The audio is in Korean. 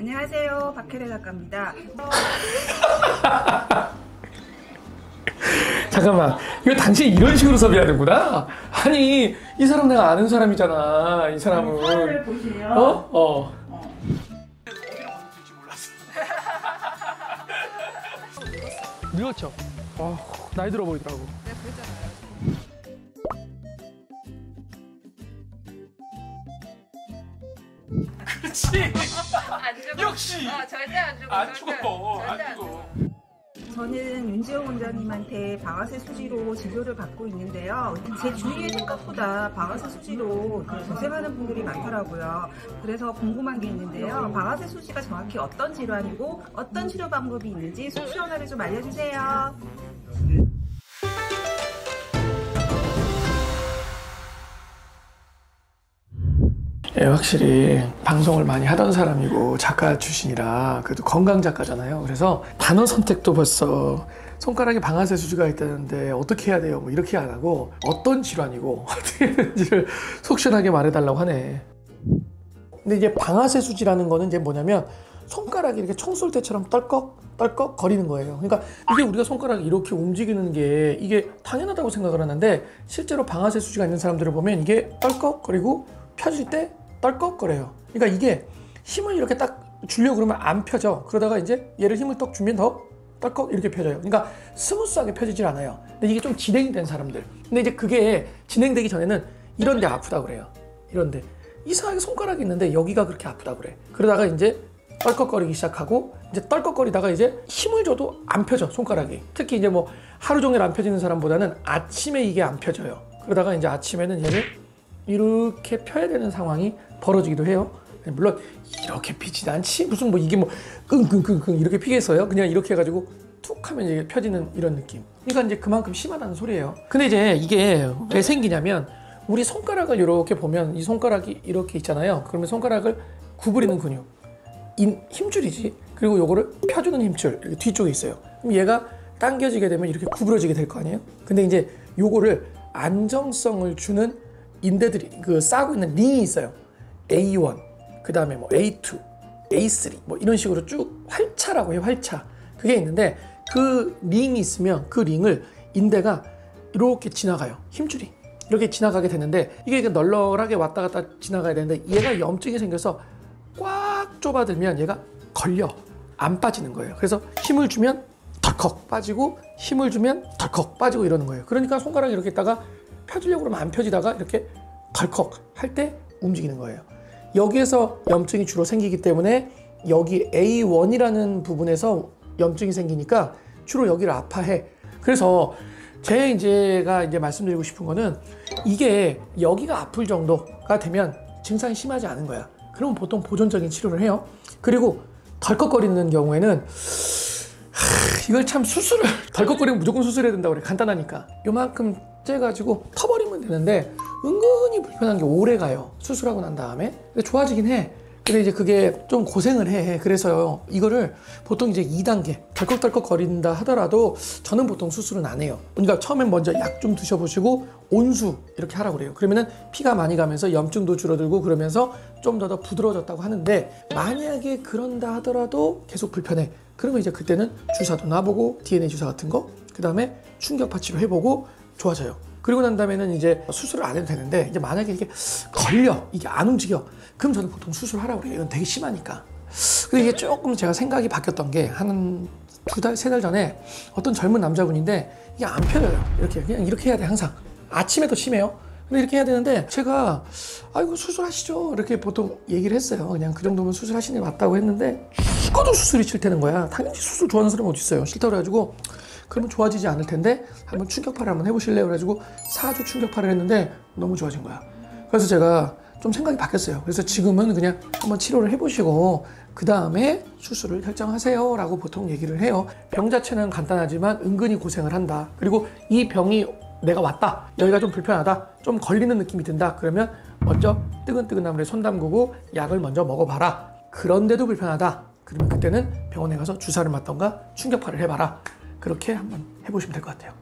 안녕하세요, 박혜래 작가입니다. 잠깐만, 이거 당신이 이런 식으로 섭외하는구나? 아니, 이 사람 내가 아는 사람이잖아, 이 사람은. 사연을 보세요. 어디로 건너뛸지 몰랐어. 늙었죠? 나이 들어 보이더라고. 내가 그랬잖아요. 그렇지! 안 죽어. 역시! 절대 안 죽어. 안 죽어, 안 절대 죽어. 저는 윤지영 원장님한테 방아쇠 수지로 진료를 받고 있는데요. 제 주위에 생각보다 방아쇠 수지로 고생하는 분들이 많더라고요. 그래서 궁금한 게 있는데요. 방아쇠 수지가 정확히 어떤 질환이고 어떤 치료 방법이 있는지 속 시원하게 좀 알려주세요. 예, 확실히 방송을 많이 하던 사람이고 작가 출신이라 그래도 건강 작가잖아요. 그래서 단어 선택도 벌써 손가락에 방아쇠 수지가 있다는데 어떻게 해야 돼요? 뭐 이렇게 안 하고 어떤 질환이고 어떻게 되는지를 속 시원하게 말해달라고 하네. 근데 이제 방아쇠 수지라는 거는 이제 뭐냐면 손가락이 이렇게 총 쏠 때처럼 떨컥 거리는 거예요. 그러니까 이게 우리가 손가락이 이렇게 움직이는 게 이게 당연하다고 생각을 하는데 실제로 방아쇠 수지가 있는 사람들을 보면 이게 떨컥거리고 펴질 때 떨컥거려요. 그러니까 이게 힘을 이렇게 딱 주려고 그러면 안 펴져. 그러다가 이제 얘를 힘을 떡 주면 더 떨컥 이렇게 펴져요. 그러니까 스무스하게 펴지질 않아요. 근데 이게 좀 진행이 된 사람들. 근데 이제 그게 진행되기 전에는 이런 데 아프다 그래요. 이런데 이상하게 손가락이 있는데 여기가 그렇게 아프다 그래. 그러다가 이제 떨컥거리기 시작하고 이제 떨컥거리다가 이제 힘을 줘도 안 펴져 손가락이. 특히 이제 뭐 하루 종일 안 펴지는 사람보다는 아침에 이게 안 펴져요. 그러다가 이제 아침에는 얘를 이렇게 펴야 되는 상황이 벌어지기도 해요. 물론 이렇게 피지도 않지 무슨 뭐 이게 뭐 끙끙끙끙 이렇게 피겠어요. 그냥 이렇게 해가지고 툭 하면 이게 펴지는 이런 느낌. 그러니까 이제 그만큼 심하다는 소리예요. 근데 이제 이게 왜 생기냐면 우리 손가락을 이렇게 보면 이 손가락이 이렇게 있잖아요. 그러면 손가락을 구부리는 근육 힘줄이지. 그리고 요거를 펴주는 힘줄 이렇게 뒤쪽에 있어요. 그럼 얘가 당겨지게 되면 이렇게 구부러지게 될 거 아니에요. 근데 이제 요거를 안정성을 주는 인대들이 싸고 있는 링이 있어요. A1, 그 다음에 뭐 A2, A3 뭐 이런 식으로 쭉 활차라고 해요. 활차. 그게 있는데 그 링이 있으면 그 링을 인대가 이렇게 지나가요. 힘줄이 이렇게 지나가게 되는데 이게 널널하게 왔다 갔다 지나가야 되는데 얘가 염증이 생겨서 꽉 좁아들면 얘가 걸려 안 빠지는 거예요. 그래서 힘을 주면 덜컥 빠지고 힘을 주면 덜컥 빠지고 이러는 거예요. 그러니까 손가락이 이렇게 있다가 펴주려고 그러면 안 펴지다가 이렇게 덜컥 할 때 움직이는 거예요. 여기에서 염증이 주로 생기기 때문에 여기 A1이라는 부분에서 염증이 생기니까 주로 여기를 아파해. 그래서 제가 이제 말씀드리고 싶은 거는 이게 여기가 아플 정도가 되면 증상이 심하지 않은 거야. 그러면 보통 보존적인 치료를 해요. 그리고 덜컥거리는 경우에는 이걸 참 수술을 덜컥거리면 무조건 수술해야 된다고 그래. 간단하니까 요만큼 째가지고 터버리면 되는데 은근히 불편한 게 오래 가요. 수술하고 난 다음에. 근데 좋아지긴 해. 근데 이제 그게 좀 고생을 해. 그래서요 이거를 보통 이제 2단계 덜컥덜컥 거린다 하더라도 저는 보통 수술은 안 해요. 그러니까 처음엔 먼저 약 좀 드셔보시고 온수 이렇게 하라고 그래요. 그러면은 피가 많이 가면서 염증도 줄어들고 그러면서 좀 더 부드러워졌다고 하는데 만약에 그런다 하더라도 계속 불편해. 그러면 이제 그때는 주사도 놔보고 DNA 주사 같은 거 그 다음에 충격파 치료 해보고 좋아져요. 그리고 난 다음에는 이제 수술을 안 해도 되는데 이제 만약에 이게 걸려 이게 안 움직여 그럼 저는 보통 수술하라고 그래요. 이건 되게 심하니까. 근데 이게 조금 제가 생각이 바뀌었던 게 한 2달, 3달 전에 어떤 젊은 남자분인데 이게 안 펴져요. 이렇게 그냥 이렇게 해야 돼 항상. 아침에도 심해요. 근데 이렇게 해야 되는데 제가 아이고 수술하시죠 이렇게 보통 얘기를 했어요. 그냥 그 정도면 수술하시는 게 맞다고 했는데 죽어도 수술이 싫다는 거야. 당연히 수술 좋아하는 사람은 어디 있어요. 싫다고 그래가지고 그러면 좋아지지 않을 텐데 한번 충격파를 한번 해보실래요? 그래가지고 4주 충격파를 했는데 너무 좋아진 거야. 그래서 제가 좀 생각이 바뀌었어요. 그래서 지금은 그냥 한번 치료를 해보시고 그 다음에 수술을 결정하세요 라고 보통 얘기를 해요. 병 자체는 간단하지만 은근히 고생을 한다. 그리고 이 병이 내가 왔다 여기가 좀 불편하다 좀 걸리는 느낌이 든다 그러면 먼저 뜨근뜨근한 물에 손 담그고 약을 먼저 먹어봐라. 그런데도 불편하다 그러면 그때는 병원에 가서 주사를 맞던가 충격파를 해봐라. 그렇게 한번 해보시면 될 것 같아요.